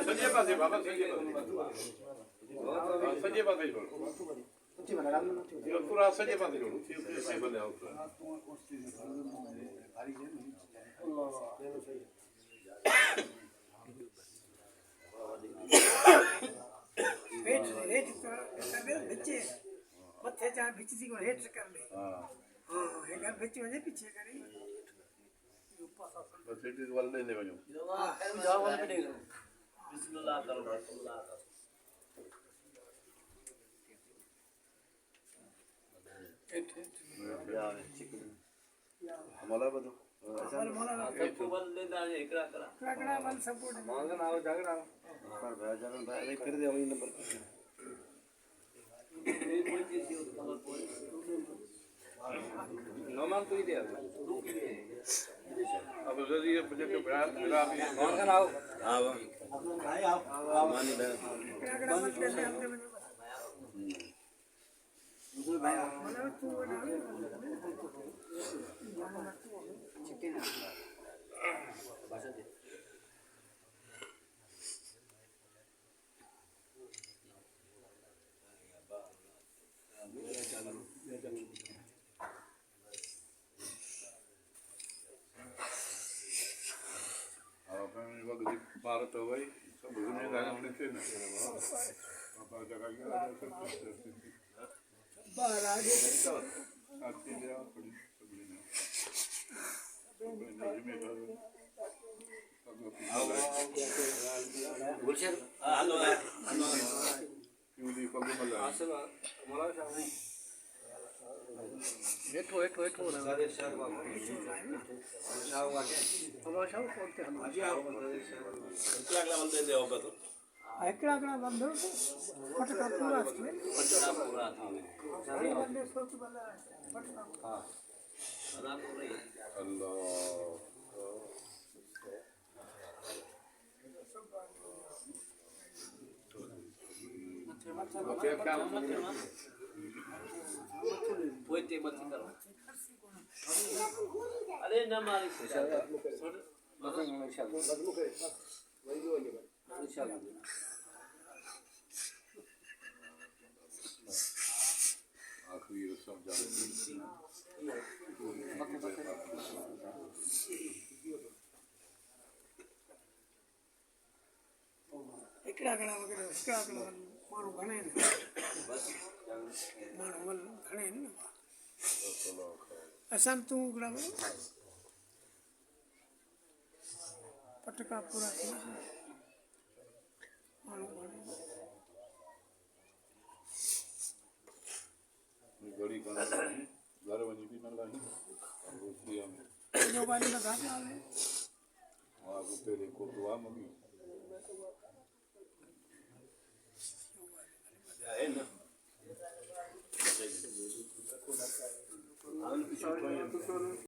संजय पासे बाबा संजय पासे पूरा संजय पासे बने मथे चार बिच सी को हेठ कर ले हां हे घर बिच वजे पीछे करी बस इट इज वाले ले वजो हां जाओ वाले पे देख बिस्मिल्लाह करो रसूलुल्लाह यार चिकन हमारा बदो मोला सब वाले दाने एकड़ा करा वाल सपोर्ट मांगन आओ झगड़ा पर भाई जान भाई फिर दे वही नंबर नोमान कोई दे अब जल्दी ये प्रोजेक्ट मेरा भी मांगन आओ हां भाई आओ मानी भाई भाई मोला तू चिकन भाषा दे भारत हो गई सब घूमने जाने से ना पापा जगह गया बाहर आ गए आती है थोड़ी सबने में गुलशन हेलो क्यों दी पग मल्ला असल मोला सामने एठो सारे शहर बाबू शाह वाके हमारा शाह कोते हम आज आओ अगला बंदे दे होगा तो एकड़ा बंदो फटका पूरा पूरा सारे बंदे सोच वाला फटका हां अदा पूरा अल्लाह मत क्या मत पोते मत करो अरे न मारी आखिरी रस्म जाने एकड़ा वगैरह उसका मारो घणे बस मारो वल घणे न असन तू गड़ा पटका पूरा मारो घणे बड़ी गाना घर वनी भी न लाई रोटियां में जो बानी में घाट आ गए वहां को तेरे को दुआ मंगी है ना